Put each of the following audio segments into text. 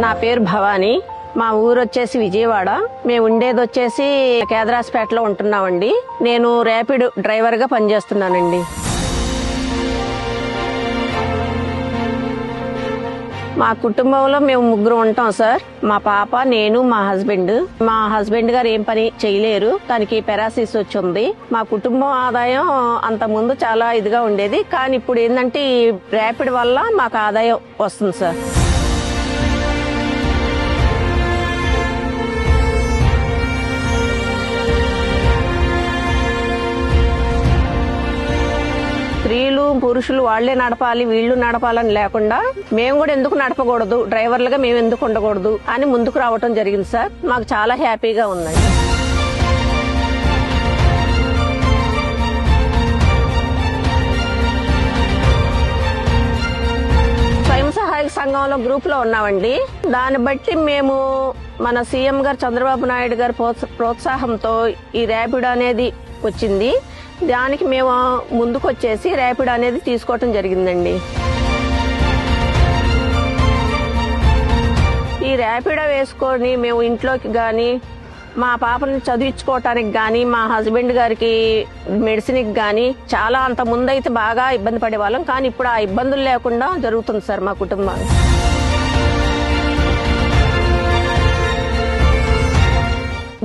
నా పేరు భవానీ. మా ఊరు వచ్చేసి విజయవాడ. మేము ఉండేది వచ్చేసి కేదరాస్పేటలో ఉంటున్నామండి. నేను ర్యాపిడ్ డ్రైవర్ గా పనిచేస్తున్నానండి. మా కుటుంబంలో మేము ముగ్గురు ఉంటాం సార్. మా పాప, నేను, మా హస్బెండ్. మా హస్బెండ్ గారు ఏం పని చేయలేరు, తనకి పెరాసిస్ వచ్చింది. మా కుటుంబం ఆదాయం అంత ముందు చాలా ఇదిగా ఉండేది, కానీ ఇప్పుడు ఏంటంటే ఈ ర్యాపిడ్ వల్ల మాకు ఆదాయం వస్తుంది సార్. స్త్రీలు పురుషులు వాళ్లే నడపాలి, వీళ్ళు నడపాలని లేకుండా మేము కూడా ఎందుకు నడపకూడదు, డ్రైవర్లుగా మేము ఎందుకు ఉండకూడదు అని ముందుకు రావటం జరిగింది సార్. మాకు చాలా హ్యాపీగా ఉందండి. స్వయం సహాయక సంఘంలో గ్రూప్ లో ఉన్నామండి. దాన్ని బట్టి మేము మన సీఎం గారు చంద్రబాబు నాయుడు గారి ప్రోత్సాహంతో ఈ ర్యాపిడ్ అనేది వచ్చింది. దానికి మేము ముందుకు వచ్చేసి ర్యాపిడ్ అనేది తీసుకోవటం జరిగిందండి. ఈ ర్యాపిడ్ వేసుకొని మేము ఇంట్లోకి గాని, మా పాపని చదివించుకోవటానికి గాని, మా హస్బెండ్ గారికి మెడిసిన్కి గాని చాలా అంత ముందైతే బాగా ఇబ్బంది పడేవాళ్ళం, కానీ ఇప్పుడు ఆ ఇబ్బందులు లేకుండా జరుగుతుంది సార్ మా కుటుంబాలు.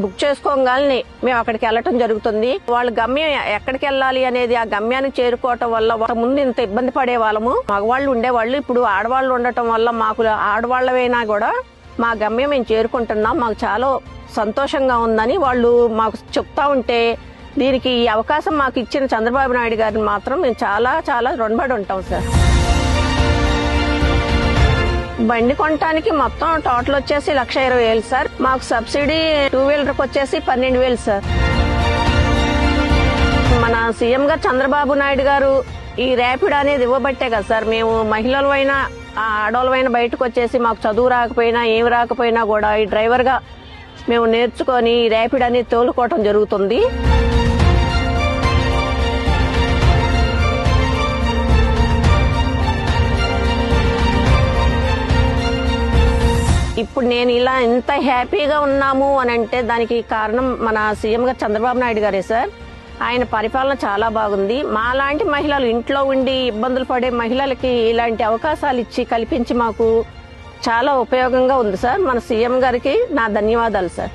బుక్ చేసుకోగానే మేము అక్కడికి వెళ్ళటం జరుగుతుంది. వాళ్ళ గమ్యం ఎక్కడికి వెళ్ళాలి అనేది ఆ గమ్యానికి చేరుకోవటం వల్ల ముందు ఇంత ఇబ్బంది పడే వాళ్ళము, మగవాళ్ళు ఉండేవాళ్ళు. ఇప్పుడు ఆడవాళ్ళు ఉండటం వల్ల మాకు ఆడవాళ్ళమైనా కూడా మా గమ్యం మేము చేరుకుంటున్నాం. మాకు చాలా సంతోషంగా ఉందని వాళ్ళు మాకు చెప్తా ఉంటే, దీనికి ఈ అవకాశం మాకు ఇచ్చిన చంద్రబాబు నాయుడు గారిని మాత్రం మేము చాలా చాలా రుణపడి ఉంటాం సార్. బండి కొనటానికి మొత్తం టోటల్ వచ్చేసి 1,20,000 సార్. మాకు సబ్సిడీ 2 వీలర్కి వచ్చేసి 12,000 సార్. మన సీఎం గారు చంద్రబాబు నాయుడు గారు ఈ ర్యాపిడ్ అనేది ఇవ్వబట్టే కదా సార్ మేము మహిళలమైనా ఆడవాళ్ళమైనా బయటకు వచ్చేసి మాకు చదువు రాకపోయినా ఏమి రాకపోయినా కూడా ఈ డ్రైవర్ గా మేము నేర్చుకొని ఈ ర్యాపిడ్ అనేది తోలుకోవటం జరుగుతుంది. ఇప్పుడు నేను ఇలా ఇంత హ్యాపీగా ఉన్నాము అని అంటే దానికి కారణం మన సీఎం గారు చంద్రబాబు నాయుడు గారే సార్. ఆయన పరిపాలన చాలా బాగుంది. మాలాంటి మహిళలు, ఇంట్లో ఉండి ఇబ్బందులు పడే మహిళలకి ఇలాంటి అవకాశాలు ఇచ్చి కల్పించి మాకు చాలా ఉపయోగంగా ఉంది సార్. మన సీఎం గారికి నా ధన్యవాదాలు సార్.